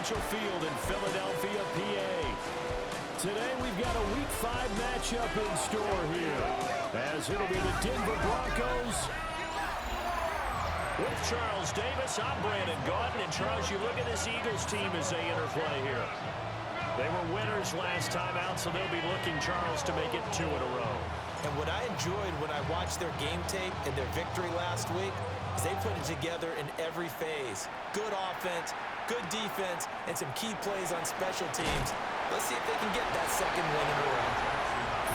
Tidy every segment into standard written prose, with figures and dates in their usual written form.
Prudential Field in Philadelphia, PA. Today we've got a Week 5 matchup in store here, as it'll be the Denver Broncos with Charles Davis. I'm Brandon Gaudin, and Charles, you look at this Eagles team as they interplay here. They were winners last time out, so they'll be looking, Charles, to make it 2 in a row. And what I enjoyed when I watched their game tape and their victory last week is they put it together in every phase. Good offense, good defense, and some key plays on special teams. Let's see if they can get that second win in a row.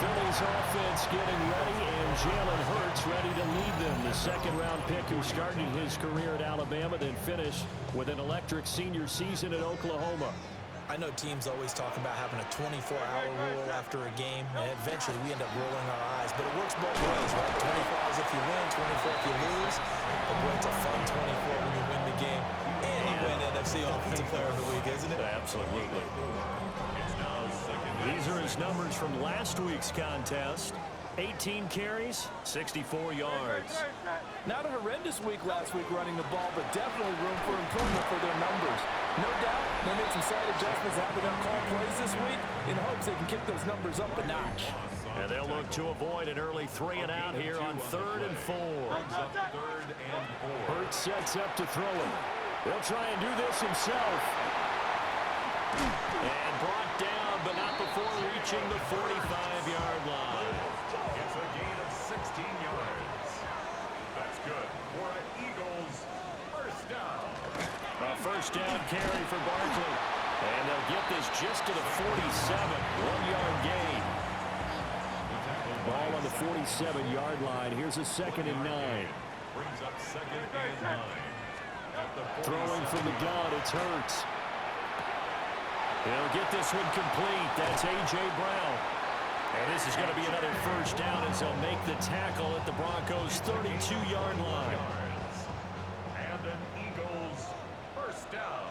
Philly's offense getting ready, and Jalen Hurts ready to lead them. The second-round pick who started his career at Alabama, then finished with an electric senior season at Oklahoma. I know teams always talk about having a 24-hour rule after a game, and eventually we end up rolling our eyes. But it works both ways, right? 24 hours if you win, 24 if you lose. But boy, it's a fun 24 when you win the game. And you win NFC Offensive Player of the Week, isn't it? Absolutely. These are his numbers from last week's contest. 18 carries, 64 yards. Not a horrendous week last week running the ball, but definitely room for improvement for their numbers. No doubt they made some slight adjustments after their call plays this week in hopes they can kick those numbers up a notch. And they'll look to avoid an early 3-and-out here on 3rd and 4. Hurts sets up to throw it. They'll try and do this himself. And brought down, but not before reaching the 45-yard line. It's a gain of 16 yards. That's good for an Eagles first down. A first down carry for Barkley. And they'll get this just to the 47, 1-yard gain. Ball on the 47-yard line. Here's a 2nd and 9. Brings up 2nd and 9. Throwing from the gun, it's Hurts. He'll get this one complete. That's A.J. Brown. And this is going to be another first down as they'll make the tackle at the Broncos' 32-yard line. And an Eagles first down.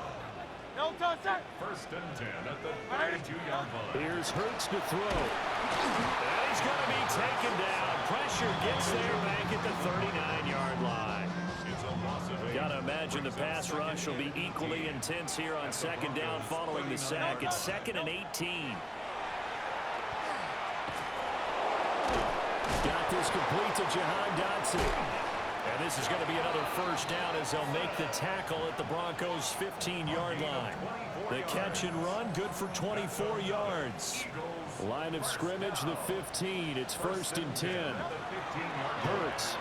First and 10 at the 32-yard line. Here's Hurts to throw. And he's going to be taken down. Pressure gets there back at the 39-yard line. Got to imagine the pass rush will be equally intense here on 2nd down following the sack. It's 2nd and 18. Got this complete to Jahan Dotson. And this is going to be another first down as they'll make the tackle at the Broncos' 15-yard line. The catch and run, good for 24 yards. Line of scrimmage, the 15. It's 1st and 10. Hurts.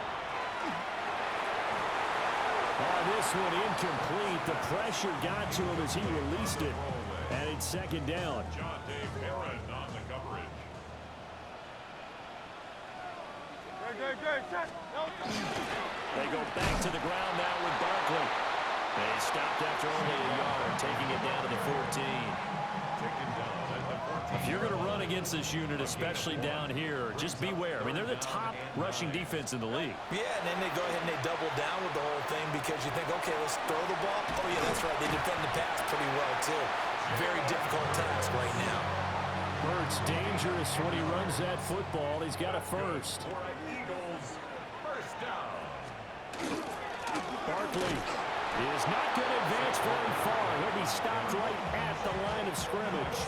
This one incomplete. The pressure got to him as he released it. And it's 2nd down. John Dave Herron on the coverage. They go back to the ground now with Barkley. They stopped after only a yard, taking it down to the 14. If you're going to run against this unit, especially down here, just beware. I mean, they're the top rushing defense in the league. Yeah, and then they go ahead and they double down with the whole thing because you think, okay, let's throw the ball. Oh, yeah, that's right. They defend the pass pretty well, too. Very difficult task right now. Hurts dangerous when he runs that football. He's got a first. For an Eagles first down. Barkley is not going to advance very far. He'll be stopped right at the line of scrimmage.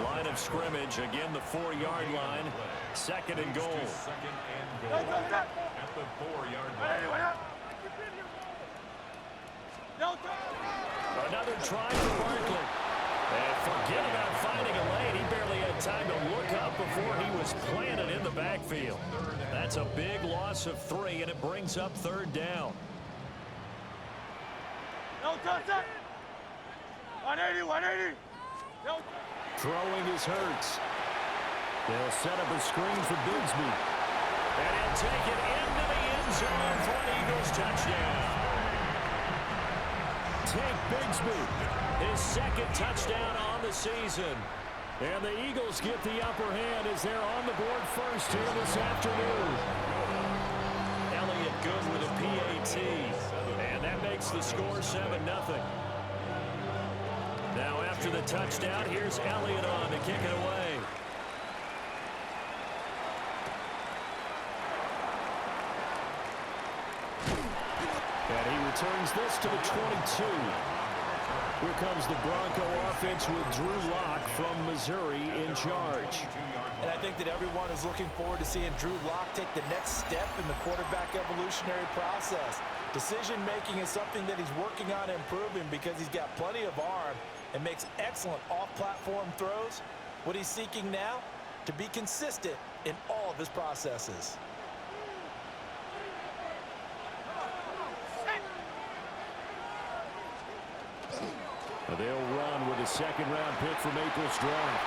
Line of scrimmage, again, the 4-yard line. 2nd and goal. 2nd and goal at the 4-yard line. Another try for Barkley. And forget about finding a lane. He barely had time to look up before he was planted in the backfield. That's a big loss of 3, and it brings up 3rd down. 180. Throwing is Hurts. They'll set up a screen for Bigsby. And he'll take it into the end zone for an Eagles touchdown. Tank Bigsby, his 2nd touchdown on the season. And the Eagles get the upper hand as they're on the board first here this afternoon. Elliott good with a PAT. And that makes the score 7-0. Now after the touchdown, here's Elliott on to kick it away. And he returns this to the 22. Here comes the Bronco offense with Drew Lock from Missouri in charge. And I think that everyone is looking forward to seeing Drew Lock take the next step in the quarterback evolutionary process. Decision-making is something that he's working on improving because he's got plenty of arm and makes excellent off-platform throws. What he's seeking now, to be consistent in all of his processes. They'll run with a second-round pick from April's draft.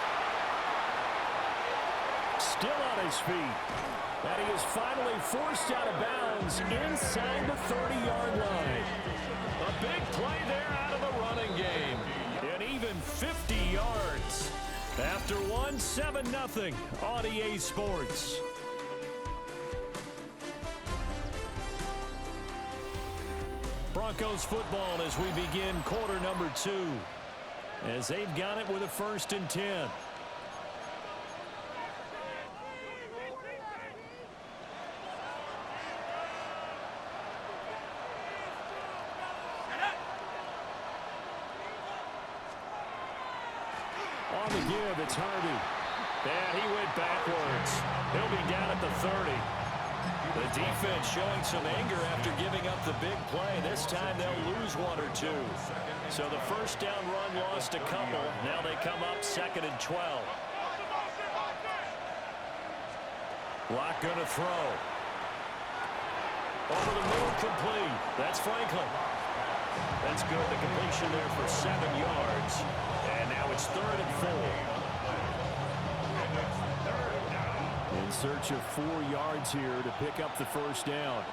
Still on his feet. And he is finally forced out of bounds inside the 30-yard line. A big play there out of the running game. And even 50 yards. After one, 7-0 on EA Sports. Broncos football as we begin quarter number 2. As they've got it with a 1st and 10. On the give, it's Harvey. And he went backwards. He'll be down at the 30. The defense showing some anger after giving up the big play. This time they'll lose 1 or 2. So the first down run lost a couple. Now they come up 2nd and 12. Lock going to throw. Over the middle, complete. That's Franklin. That's good. The completion there for 7 yards. And now it's 3rd and 4. In search of 4 yards here to pick up the first down.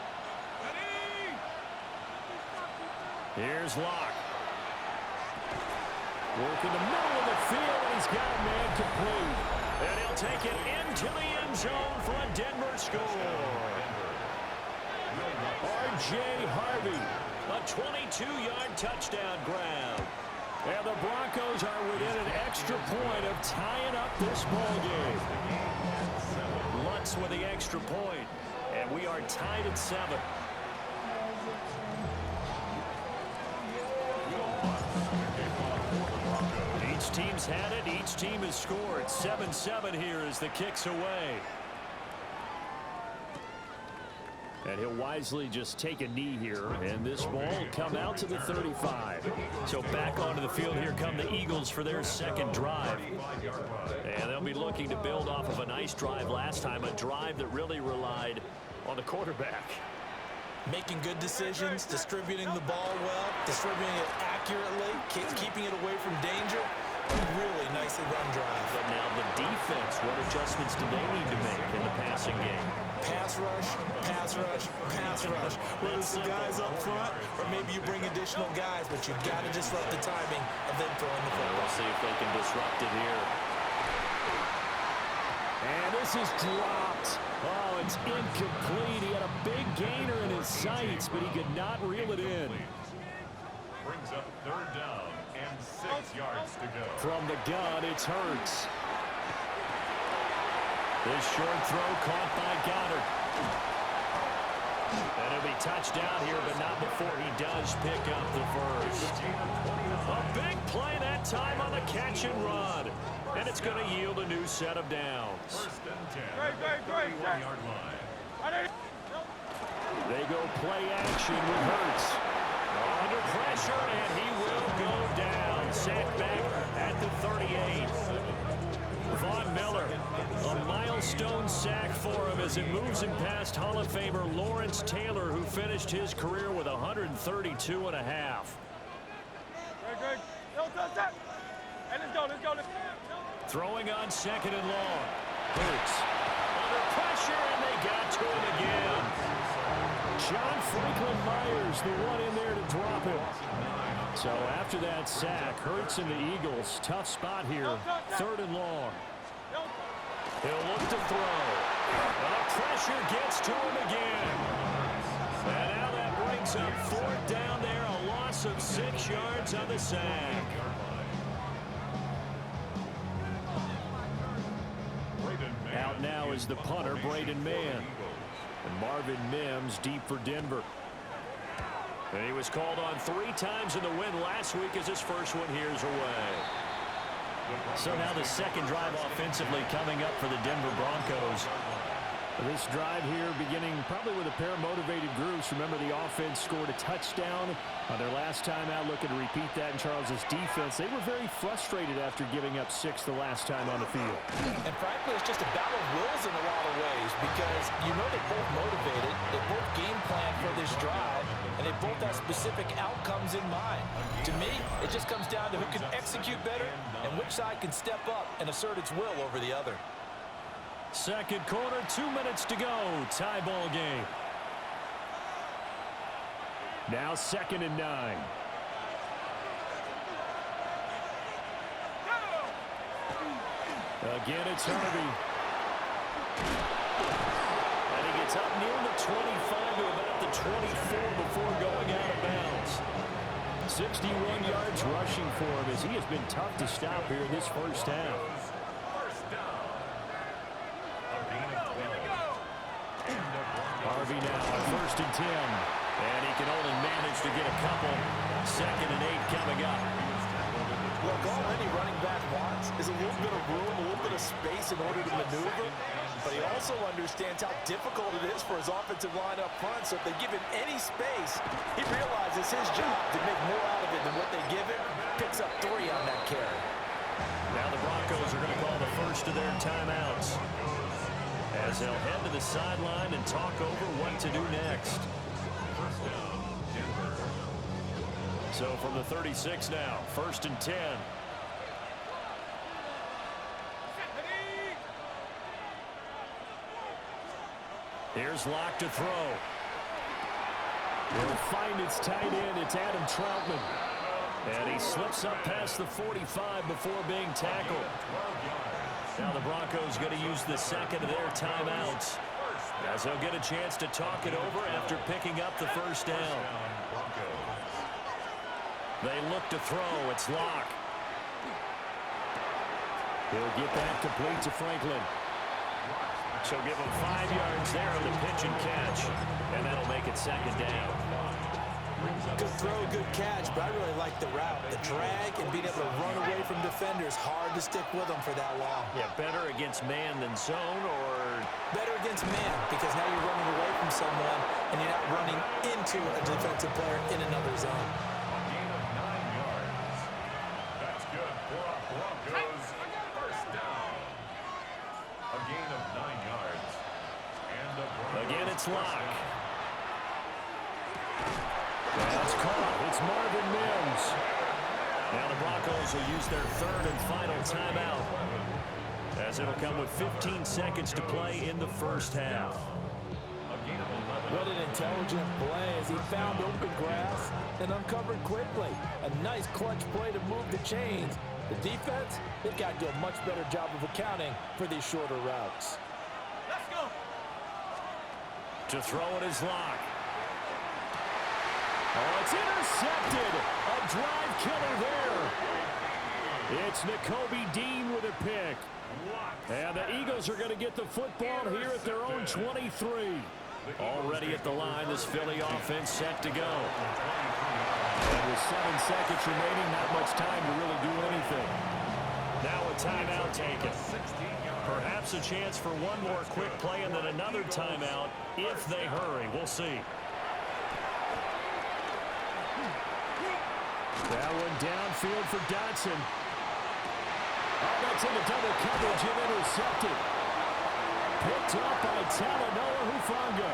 Here's Lock. Work in the middle of the field, and he's got a man complete. And he'll take it into the end zone for a Denver score. R.J. Harvey, a 22-yard touchdown grab. And the Broncos are within an extra point of tying up this ball game. Lutz with the extra point, and we are tied at 7. Each team's had it. Each team has scored. 7-7 here as the kick's away. And he'll wisely just take a knee here, and this ball will come out to the 35. So back onto the field, here come the Eagles for their second drive. And they'll be looking to build off of a nice drive last time, a drive that really relied on the quarterback. Making good decisions, distributing the ball well, distributing it accurately, keeping it away from danger. Really nicely run drive. But now the defense, what adjustments do they need to make in the passing game? Pass rush, pass rush, pass rush. Whether it's the guys up front or maybe you bring additional guys, but you've got to disrupt the timing of them throwing the football. We'll see if they can disrupt it here. And this is dropped. Oh, it's incomplete. He had a big gainer in his sights, but he could not reel it in. Brings up 3rd down and 6 yards to go. From the gun, it's Hurts. This short throw caught by Goddard. And it'll be touchdown here, but not before he does pick up the first. A big play that time on the catch and run. And it's going to yield a new set of downs. 1st and 10 at the 31-yard line. They go play action with Hurts. Under pressure, and he will go down. Sacked back at the 38. Von Miller, a milestone sack for him as it moves him past Hall of Famer Lawrence Taylor, who finished his career with 132 and a half. Throwing on 2nd and long. Hurts under pressure, and they got to him again. John Franklin Myers, the one in there to drop him. So after that sack, Hurts and the Eagles, tough spot here, 3rd and long. He'll look to throw. And the pressure gets to him again. And now that brings up 4th down there, a loss of 6 yards on the sack. Out now is the punter, Braden Mann. And Marvin Mims deep for Denver. And he was called on 3 times in the win last week as his first one here's away. So now the second drive offensively coming up for the Denver Broncos. This drive here beginning probably with a pair of motivated groups. Remember, the offense scored a touchdown on their last time out. Looking to repeat that in Charles's defense. They were very frustrated after giving up 6 the last time on the field. And frankly, it's just a battle of wills in a lot of ways because you know they're both motivated. They both game plan for this drive, and they both have specific outcomes in mind. To me, it just comes down to who can execute better and which side can step up and assert its will over the other. Second quarter, 2 minutes to go. Tie ball game. Now 2nd and 9. Again, it's Harvey. And he gets up near the 25 to about the 24 before going out of bounds. 61 yards rushing for him as he has been tough to stop here this first half. Harvey now on 1st and 10. And he can only manage to get a couple. 2nd and 8 coming up. Look, all any running back wants is a little bit of room, a little bit of space in order to maneuver. But he also understands how difficult it is for his offensive line up front. So if they give him any space, he realizes his job to make more out of it than what they give him. Picks up 3 on that carry. Now the Broncos are going to call the first of their timeouts, as they'll head to the sideline and talk over what to do next. So from the 36 now, 1st and 10. Here's Locke to throw. Will find its tight end. It's Adam Troutman. And he slips up past the 45 before being tackled. Now the Broncos going to use the second of their timeouts, as they'll get a chance to talk it over after picking up the first down. They look to throw. It's Locke. He'll get that complete to Franklin. So give him 5 yards there on the pitch and catch, and that'll make it 2nd down. Good throw, good catch, but I really like the route. The drag and being able to run away from defenders, hard to stick with them for that long. Yeah, better against man than zone, or better against man, because now you're running away from someone and you're not running into a defensive player in another zone. A gain of 9 yards. That's good for a Broncos first down. A gain of 9 yards. And a Broncos again it's Locke. That's caught. It's Marvin Mims. Now the Broncos will use their 3rd and final timeout, as it'll come with 15 seconds to play in the first half. What an intelligent play as he found open grass and uncovered quickly. A nice clutch play to move the chains. The defense, they've got to do a much better job of accounting for these shorter routes. Let's go. To throw it is Locke. Oh, it's intercepted. A drive killer there. It's Nakobe Dean with a pick. And the Eagles are going to get the football here at their own 23. Already at the line, this Philly offense set to go. And with 7 seconds remaining, not much time to really do anything. Now a timeout taken. Perhaps a chance for one more quick play and then another timeout if they hurry. We'll see. That one downfield for Dotson. Oh, that's into double coverage and intercepted. Picked up by Talanoa Hufanga.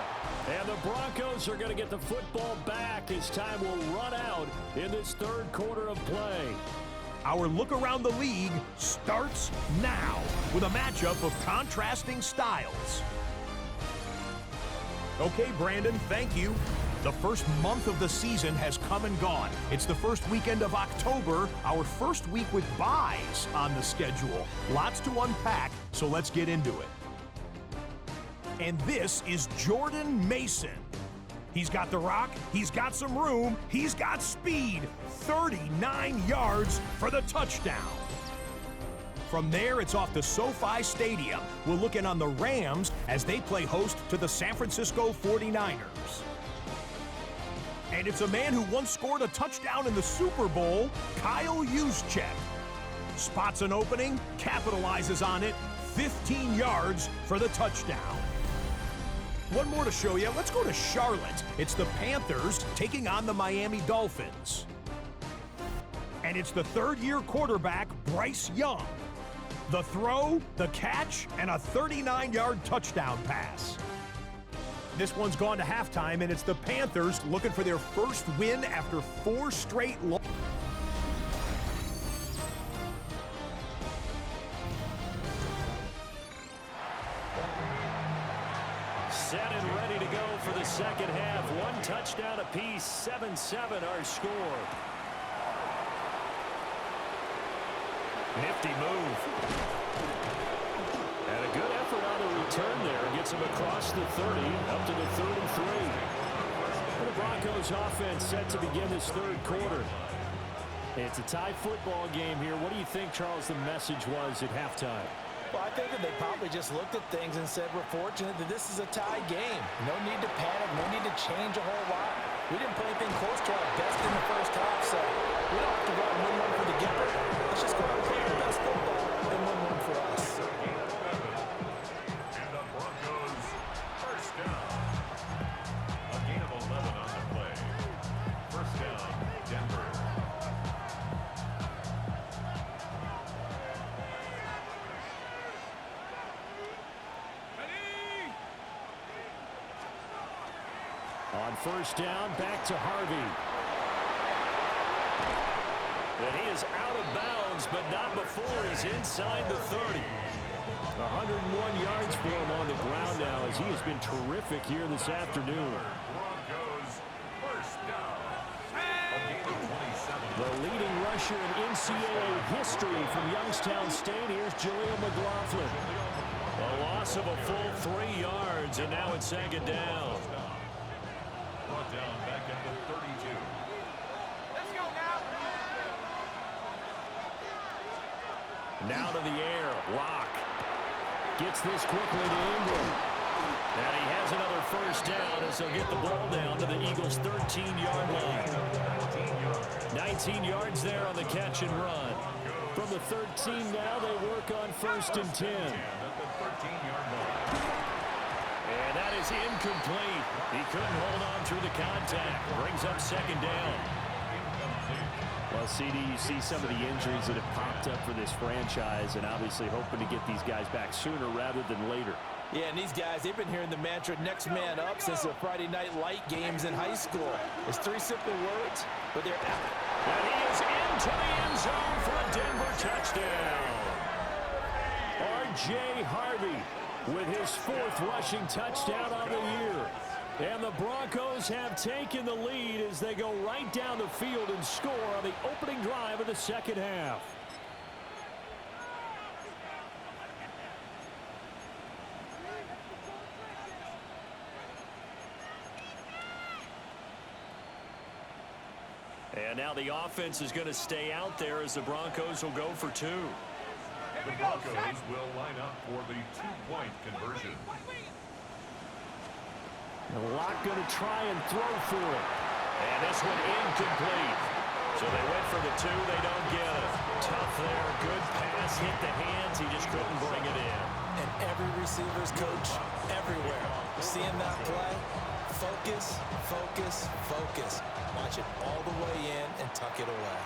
And the Broncos are going to get the football back as time will run out in this 3rd quarter of play. Our look around the league starts now with a matchup of contrasting styles. Okay, Brandon, thank you. The first month of the season has come and gone. It's the first weekend of October, our first week with byes on the schedule. Lots to unpack, so let's get into it. And this is Jordan Mason. He's got the rock, he's got some room, he's got speed. 39 yards for the touchdown. From there, it's off to SoFi Stadium. We'll look in on the Rams as they play host to the San Francisco 49ers. And it's a man who once scored a touchdown in the Super Bowl, Kyle Juszczyk. Spots an opening, capitalizes on it, 15 yards for the touchdown. One more to show you. Let's go to Charlotte. It's the Panthers taking on the Miami Dolphins. And it's the third-year quarterback, Bryce Young. The throw, the catch, and a 39-yard touchdown pass. This one's gone to halftime, and it's the Panthers looking for their first win after 4 straight losses. Set and ready to go for the second half. 1 touchdown apiece, 7-7 our score. Nifty move. And a good effort on the return there. Gets him across the 30, up to the 33. And the Broncos offense set to begin this third quarter. It's a tie football game here. What do you think, Charles, the message was at halftime? Well, I think that they probably just looked at things and said, we're fortunate that this is a tie game. No need to panic, no need to change a whole lot. We didn't play anything close to our best in the first half, so we don't have to go out and win one for the Gipper. Let's just go out and play our best football and win one for us. And the Broncos first down. A gain of 11 on the play. First down, Denver. On first down, back to Harvey. And he is out of bounds, but not before he's inside the 30. 101 yards for him on the ground now, as he has been terrific here this afternoon. Broncos first down. A gain of 27. The leading rusher in NCAA history from Youngstown State. Here's Jaleel McLaughlin. A loss of a full 3 yards, and now it's second down. Brought down back at the 32. Now to the air, Locke. Gets this quickly to Ingram. And he has another first down as they'll get the ball down to the Eagles' 13-yard line. 19 yards there on the catch and run. From the 13 now, they work on first and 10. And that is incomplete. He couldn't hold on through the contact. Brings up second down. Well, CD, you see some of the injuries that have popped up for this franchise, and obviously hoping to get these guys back sooner rather than later. Yeah, and these guys, they've been hearing the mantra, next man up, since their Friday night light games in high school. It's 3 simple words, but they're out. And he is into the end zone for a Denver touchdown. R.J. Harvey with his 4th rushing touchdown on the year. And the Broncos have taken the lead as they go right down the field and score on the opening drive of the second half. And now the offense is going to stay out there as the Broncos will go for 2. The Broncos will line up for the 2-point conversion. Locke going to try and throw for it. And this one incomplete. So they went for the 2. They don't get it. Tough there. Good pass. Hit the hands. He just couldn't bring it in. And every receiver's coach everywhere. Seeing that play, focus, focus, focus. Watch it all the way in and tuck it away.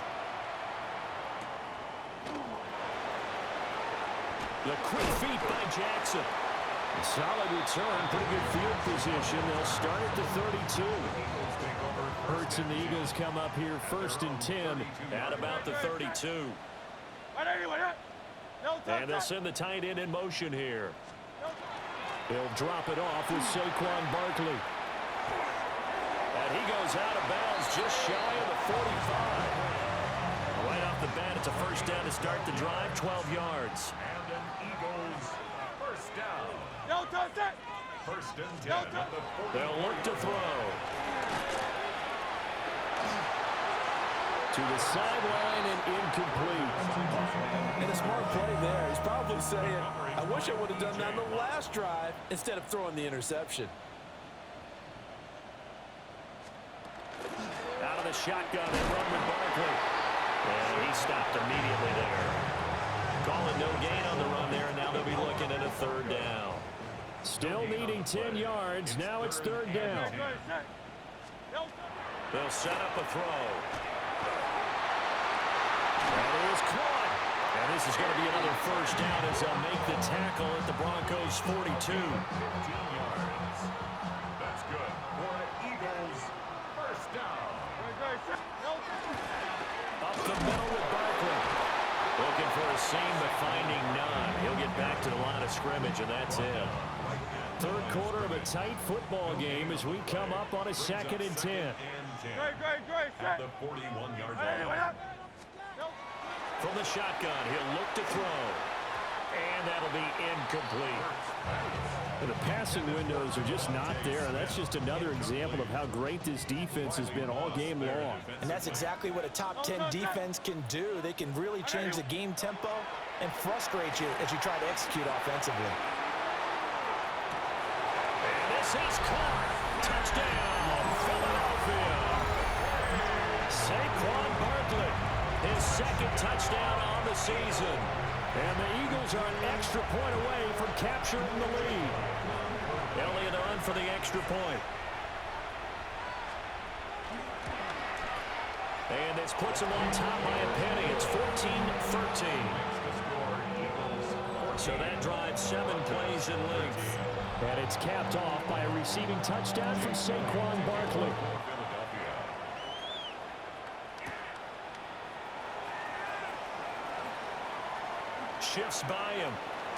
The quick feet by Jackson. A solid return, pretty good field position. They'll start at the 32. Hurts and the Eagles come up here first and 10 at about the 32. And they'll send the tight end in motion here. He'll drop it off with Saquon Barkley. And he goes out of bounds just shy of the 45. Right off the bat, it's a first down to start the drive, 12 yards. And an Eagles first down. First and 10 at the 40. They'll look to throw. To the sideline and incomplete. And a smart play there. He's probably saying, I wish I would have done that on the last drive instead of throwing the interception. shotgun and run with Barkley. And he stopped immediately there. Calling no gain on the run there, and now they'll be looking at a third down. Still needing 10 yards. Now it's third down. They'll set up a throw. That is caught. And this is going to be another first down as they'll make the tackle at the Broncos' 42. 15 yards. That's good for an Eagles first down. Up the middle with Barkley. Looking for a seam, but finding none. He'll get back to the line of scrimmage, and that's it. Third quarter of a tight football game as we come up on a 2nd and 10. At the 41-yard line. From the shotgun, he'll look to throw. And that'll be incomplete. The passing windows are just not there, and that's just another example of how great this defense has been all game long. And that's exactly what a top 10 defense can do. They can really change the game tempo and frustrate you as you try to execute offensively. And this is caught. Touchdown, Philadelphia. Saquon Barkley, his second touchdown on the season. And the Eagles are an extra point away from capturing the lead. Elliott on for the extra point. And this puts them on top by a penny. It's 14-13. So that drives 7 plays in length. And it's capped off by a receiving touchdown from Saquon Barkley. Shifts by him.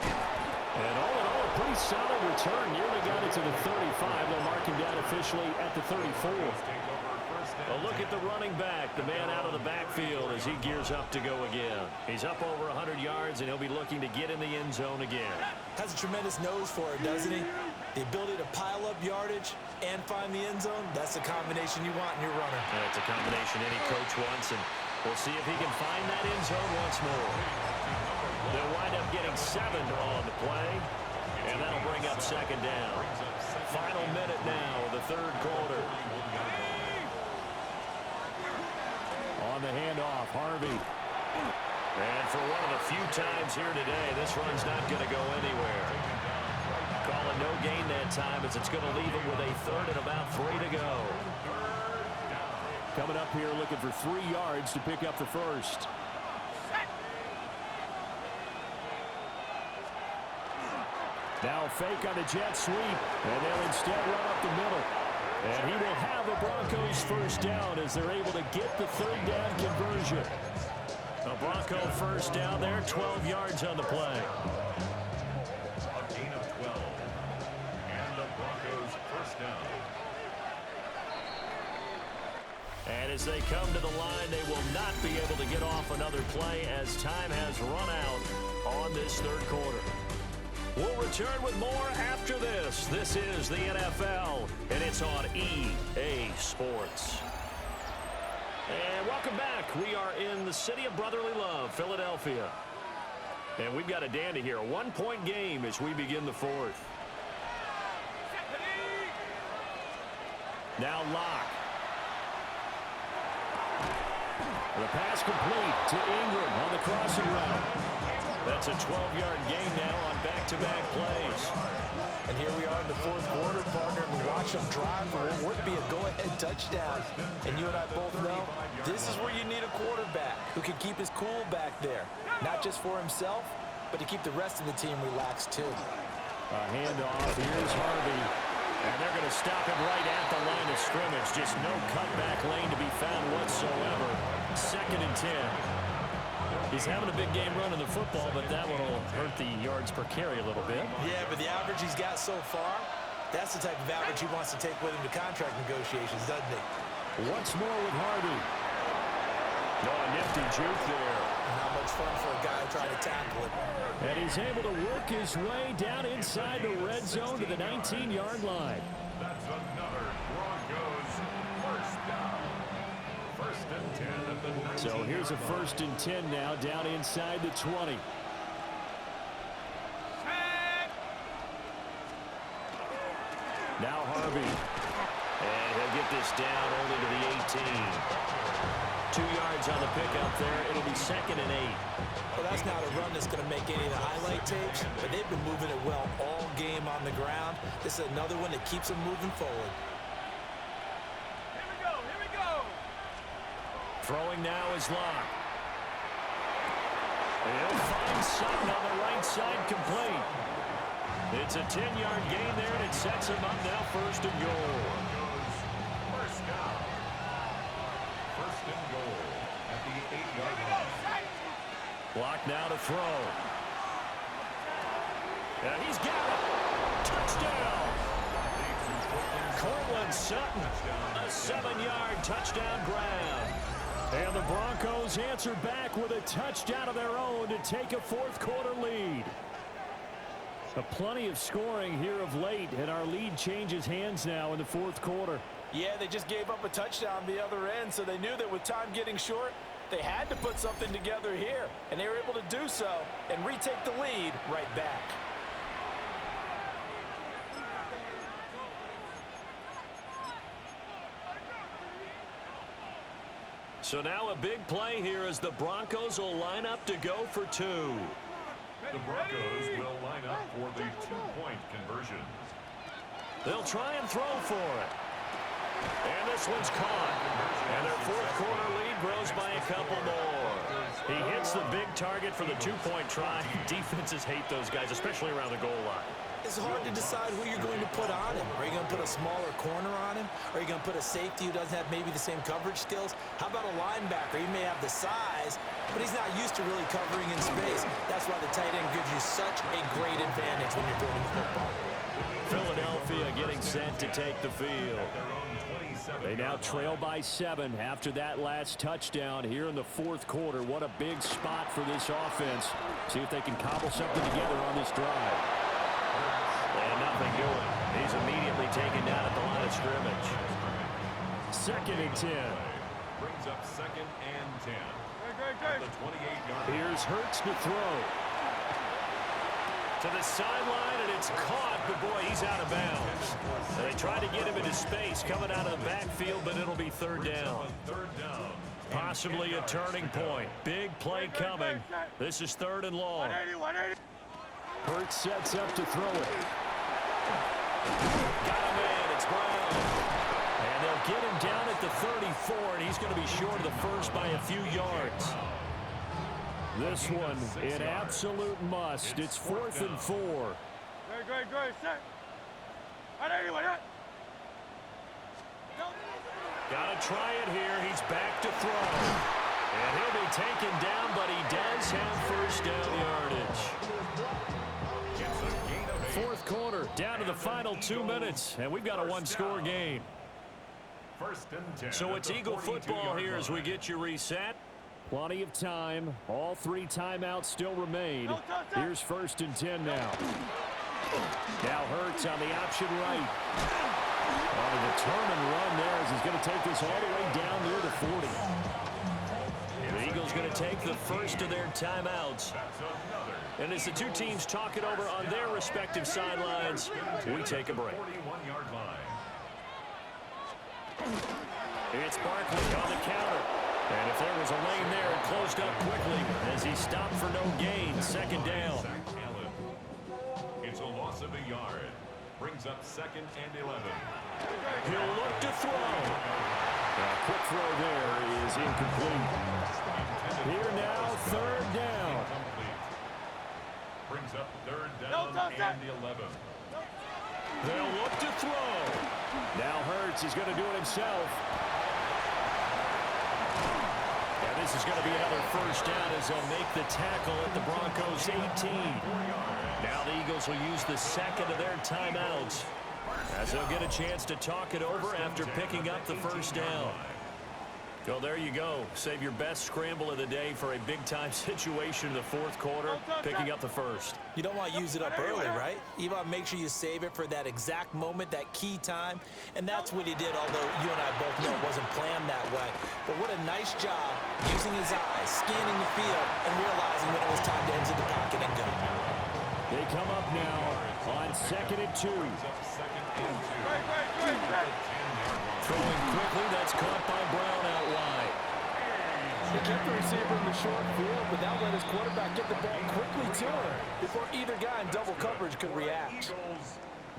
And all in all, a pretty solid return. Nearly got it to the 35. They'll mark him down officially at the 34. A look at the running back, the man out of the backfield as he gears up to go again. He's up over 100 yards, and he'll be looking to get in the end zone again. Has a tremendous nose for it, doesn't he? The ability to pile up yardage and find the end zone, that's the combination you want in your runner. That's a combination any coach wants, and we'll see if he can find that end zone once more. They'll wind up getting 7 on the play, and that'll bring up second down. Final minute now of the third quarter. On the handoff, Harvey. And for one of the few times here today, this run's not going to go anywhere. Calling no gain that time as it's going to leave him with a third and about 3 to go. Coming up here looking for 3 yards to pick up the first. Now a fake on the jet sweep, and they'll instead run up the middle. And he will have the Broncos first down as they're able to get the third down conversion. A Bronco first down there, 12 yards on the play. A gain of 12. And the Broncos first down. And as they come to the line, they will not be able to get off another play as time has run out on this third quarter. We'll return with more after this. This is the NFL, and it's on EA Sports. And welcome back. We are in the city of brotherly love, Philadelphia. And we've got a dandy here. A 1-point game as we begin the fourth. Now Locke. The pass complete to Ingram on the crossing route. That's a 12-yard gain now on back-to-back plays. And here we are in the fourth quarter, partner, and we watch them drive for what would be a go-ahead touchdown. And you and I both know this is where you need a quarterback who can keep his cool back there. Not just for himself, but to keep the rest of the team relaxed too. A handoff. Here's Harvey. And they're going to stop him right at the line of scrimmage. Just no cutback lane to be found whatsoever. 2nd and 10. He's having a big game running the football, but that one will hurt the yards per carry a little bit. Yeah, but the average he's got so far, that's the type of average he wants to take with him to contract negotiations, doesn't he? Once more with Harvey. No, nifty juke there. Not much fun for a guy trying to tackle it. And he's able to work his way down inside the red zone to the 19-yard line. That's another Broncos first down. First and 10 at the 19. So here's a 1st and 10 now down inside the 20. Now Harvey. And he'll get this down only to the 18. 2 yards on the pickup there. It'll be 2nd and 8. Well, that's not a run that's going to make any of the highlight tapes, but they've been moving it well all game on the ground. This is another one that keeps them moving forward. Here we go. Throwing now is Locke. He'll find Sutton on the right side, complete. It's a 10-yard gain there, and it sets him up now 1st and goal. First down. 1st and goal at the 8-yard line. Block now to throw. And he's got it. Touchdown. Cortland Sutton, a 7-yard touchdown grab. And the Broncos answer back with a touchdown of their own to take a 4th quarter lead. Plenty of scoring here of late, and our lead changes hands now in the 4th quarter. Yeah, they just gave up a touchdown the other end, so they knew that with time getting short, they had to put something together here, and they were able to do so and retake the lead right back. So now a big play here as the Broncos will line up to go for 2. The Broncos will line up for the 2-point conversion. They'll try and throw for it. And this one's caught. And their 4th quarter lead grows by a couple more. He hits the big target for the 2-point try. Defenses hate those guys, especially around the goal line. It's hard to decide who you're going to put on him. Are you going to put a smaller corner on him? Or are you going to put a safety who doesn't have maybe the same coverage skills? How about a linebacker? He may have the size, but he's not used to really covering in space. That's why the tight end gives you such a great advantage when you're throwing the football. Philadelphia getting set to take the field. They now trail by 7 after that last touchdown here in the 4th quarter. What a big spot for this offense. See if they can cobble something together on this drive. And nothing doing. He's immediately taken down at the line of scrimmage. 2nd and 10. Brings up 2nd and 10. At the 28-yard line. Here's Hurts to throw. To the sideline, and it's caught, but boy, he's out of bounds. They tried to get him into space coming out of the backfield, but it'll be 3rd down. Possibly a turning point. Big play coming. This is 3rd and long. Hurts sets up to throw it. Got him in. It's Brown. And they'll get him down at the 34, and he's going to be short of the first by a few yards. This one, an absolute must. It's 4th and 4. Got to try it here. He's back to throw. And he'll be taken down, but he does have 1st down yardage. 4th quarter, down to the final 2 minutes, and we've got a 1-score game. 1st and 10. So it's Eagle football here as we get you reset. Plenty of time. All 3 timeouts still remain. Here's 1st and 10 now. Now Hurts on the option right. On a determined run there as he's going to take this all the way down near the 40. The Eagles going to take the first of their timeouts. And as the 2 teams talk it over on their respective sidelines, we take a break. 41-yard line. It's Barkley on the counter. And if there was a lane there, it closed up quickly as he stopped for no gain. 2nd down. It's a loss of a yard. Brings up 2nd and 11. He'll look to throw. A quick throw there is incomplete. Here now, 3rd down. Brings up 3rd down and 11. They'll look to throw. Now Hurts is going to do it himself. And this is going to be another 1st down as they'll make the tackle at the Broncos' 18. Now the Eagles will use the 2nd of their timeouts as they'll get a chance to talk it over after picking up the 1st down. Well, there you go. Save your best scramble of the day for a big-time situation in the 4th quarter, picking up the 1st. You don't want to use it up early, right? You want to make sure you save it for that exact moment, that key time. And that's what he did, although you and I both know it wasn't planned that way. But what a nice job using his eyes, scanning the field, and realizing when it was time to enter the pocket and go. They come up now on 2nd and 2. Throwing quickly, that's caught by Brown out wide. He kept the receiver in the short field, but now let his quarterback get the ball quickly to him before either guy in double coverage could react.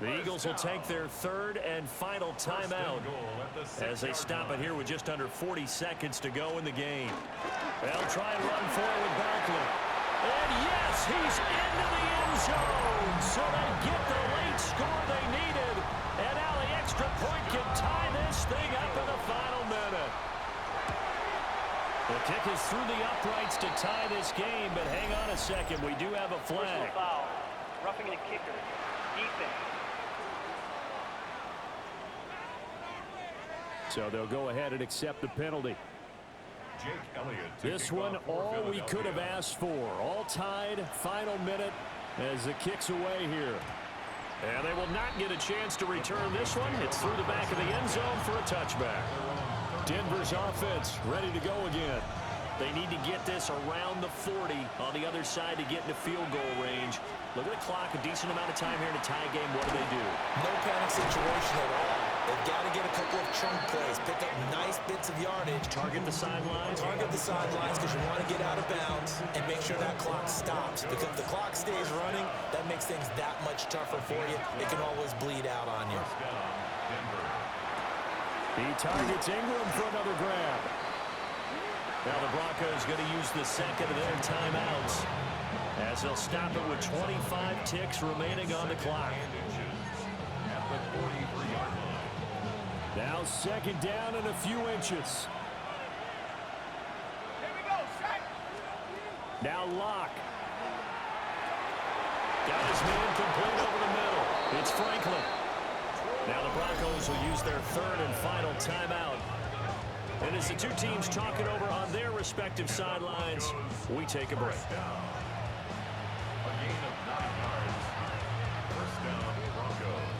The Eagles will take their 3rd and final timeout as they stop it here with just under 40 seconds to go in the game. They'll try and run forward Barkley. And yes, he's into the end zone. So they get the late score they needed. And now the extra point can tie this thing up in the final minute. The kick is through the uprights to tie this game, but hang on a second. We do have a flag. Personal foul. Roughing the kicker. Defense. So they'll go ahead and accept the penalty. Jake Elliott. This one, all we could have asked for. All tied, final minute as the kick's away here. And they will not get a chance to return this one. It's through the back of the end zone for a touchback. Denver's offense ready to go again. They need to get this around the 40 on the other side to get into field goal range. Look at the clock, a decent amount of time here in a tie game. What do? No panic situation at all. They've got to get a couple of chunk plays, pick up nice bits of yardage. Target the sidelines. Target the sidelines because you want to get out of bounds and make sure that clock stops. Because if the clock stays running, that makes things that much tougher for you. It can always bleed out on you. He targets Ingram for another grab. Now the Broncos going to use the second of their timeouts as they'll stop it with 25 ticks remaining on the clock. Now 2nd down and a few inches. Now Locke. Got his man complete over the middle. It's Franklin. Now the Broncos will use their 3rd and final timeout. And as the two teams talk it over on their respective sidelines, we take a break. A gain of 9 yards. First down, Broncos.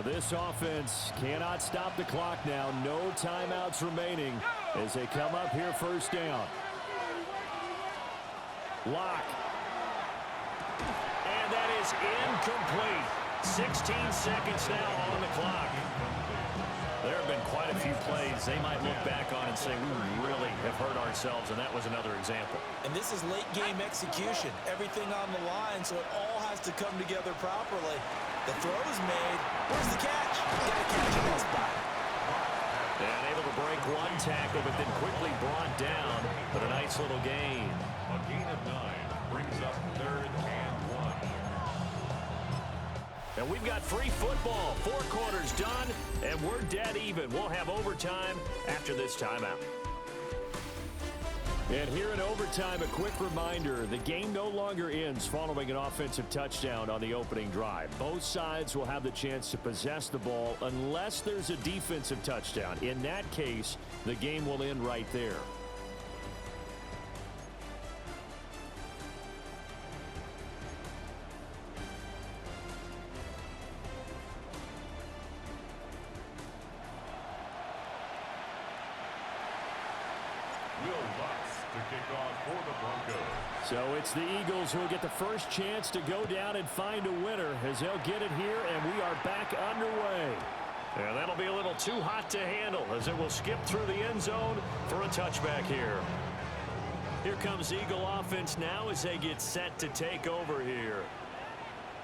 This offense cannot stop the clock now. No timeouts remaining as they come up here 1st down. Locke. And that is incomplete. 16 seconds now on the clock. There have been quite a few plays they might look back on and say, we really have hurt ourselves, and that was another example. And this is late game execution. Everything on the line, so it all has to come together properly. The throw is made. Where's the catch? Got to catch in that spot. And able to break one tackle, but then quickly brought down. But a nice little gain. A gain of 9 brings up 3rd and 1. And we've got free football. 4 quarters done, and we're dead even. We'll have overtime after this timeout. And here in overtime, a quick reminder, the game no longer ends following an offensive touchdown on the opening drive. Both sides will have the chance to possess the ball unless there's a defensive touchdown. In that case, the game will end right there. So it's the Eagles who will get the first chance to go down and find a winner as they'll get it here, and we are back underway. And that'll be a little too hot to handle as it will skip through the end zone for a touchback here. Here comes Eagle offense now as they get set to take over here.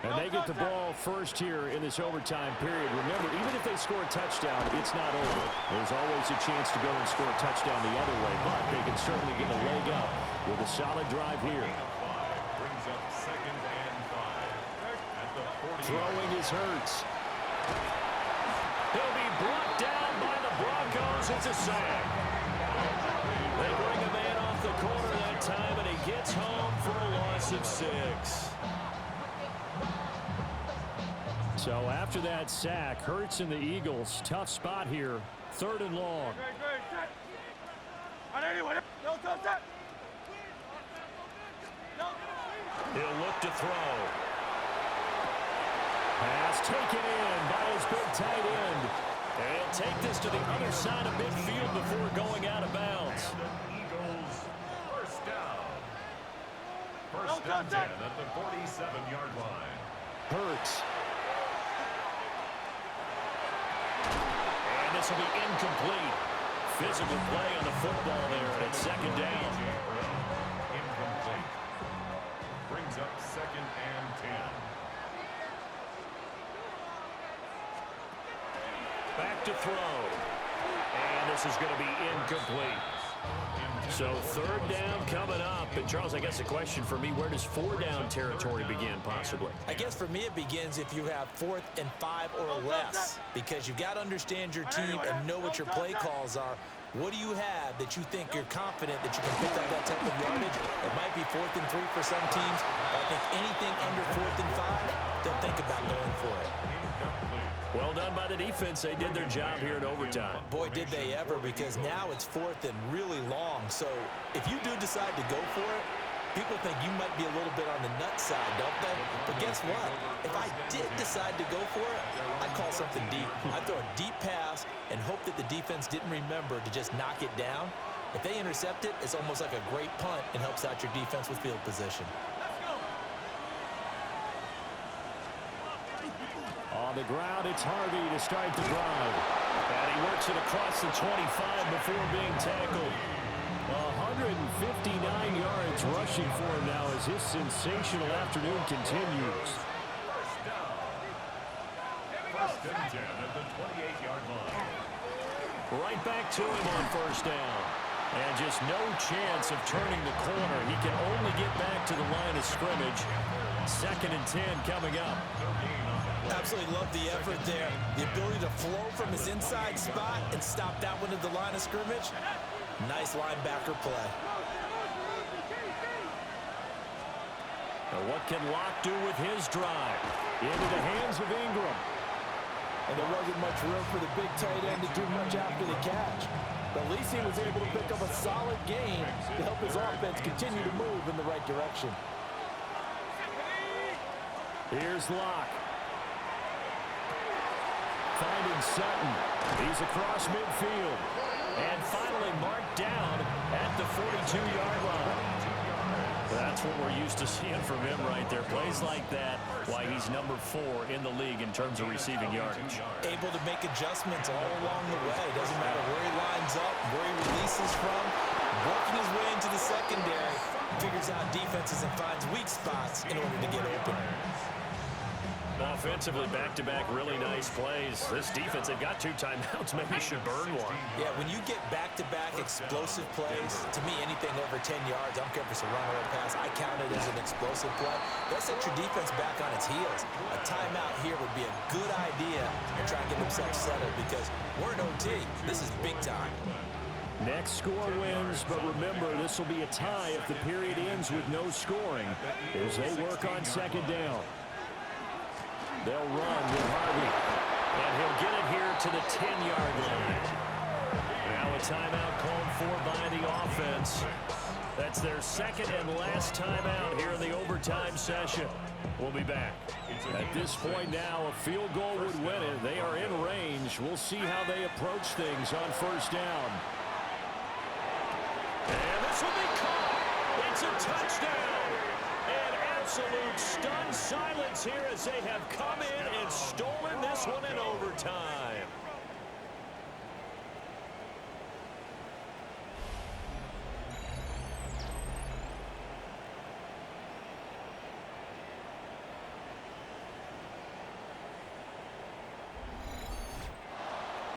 And they get the ball first here in this overtime period. Remember, even if they score a touchdown, it's not over. There's always a chance to go and score a touchdown the other way, but they can certainly get a leg up with a solid drive here. Brings up 2nd and 5 at the 40. Throwing is Hurts. He'll be brought down by the Broncos. It's a sack. They bring a man off the corner that time, and he gets home for a loss of 6. So after that sack, Hurts and the Eagles, tough spot here, 3rd and long. He'll look to throw. Pass taken in by his big tight end. And he'll take this to the other side of midfield before going out of bounds. Eagles, first down. First and 10 at the 47-yard line. Hurts. And this will be incomplete. Physical play on the football there, and it's second down. Incomplete. Brings up second and 10. Back to throw. And this is going to be incomplete. So third down coming up. And Charles, I guess the question for me, where does 4-down territory begin possibly? I guess for me it begins if you have 4th and 5 or less, because you've got to understand your team and know what your play calls are. What do you have that you think you're confident that you can pick up that type of yardage? It might be 4th and 3 for some teams, but I think anything under 4th and 5, they'll think about going for it. Well done by the defense. They did their job here in overtime. Boy, did they ever, because now it's 4th and really long. So if you do decide to go for it, people think you might be a little bit on the nut side, don't they? But guess what? If I did decide to go for it, I'd call something deep. I'd throw a deep pass and hope that the defense didn't remember to just knock it down. If they intercept it, it's almost like a great punt and helps out your defense with field position. On the ground, it's Harvey to start the drive. And he works it across the 25 before being tackled. 159 yards rushing for him now as his sensational afternoon continues. First down. First and 10 at the 28-yard line. Right back to him on first down. And just no chance of turning the corner. He can only get back to the line of scrimmage. Second and 10 coming up. Absolutely love the effort there. The ability to flow from his inside spot and stop that one at the line of scrimmage. Nice linebacker play. Now what can Locke do with his drive? Into the hands of Ingram. And there wasn't much room for the big tight end to do much after the catch. But at least he was able to pick up a solid gain to help his offense continue to move in the right direction. Here's Locke. Finding Sutton. He's across midfield. And finally marked down at the 42-yard line. That's what we're used to seeing from him right there. Plays like that, why he's number 4 in the league in terms of receiving yardage. Able to make adjustments all along the way. Doesn't matter where he lines up, where he releases from. Working his way into the secondary. Figures out defenses and finds weak spots in order to get open. Offensively, back-to-back really nice plays. This defense, they've got 2 timeouts. Maybe should burn one. Yeah, when you get back-to-back explosive plays, to me, anything over 10 yards, I don't care if it's a run or a pass, I count it as an explosive play. That sets your defense back on its heels. A timeout here would be a good idea to try and get themselves settled because we're in OT. This is big time. Next score wins, but remember, this will be a tie if the period ends with no scoring as they work on second down. They'll run with Harvey. And he'll get it here to the 10-yard line. Now a timeout called for by the offense. That's their second and last timeout here in the overtime session. We'll be back. At this point now, a field goal would win it. They are in range. We'll see how they approach things on first down. And this will be caught. It's a touchdown. An absolute stunned silence here as they have come in and stolen this one in overtime.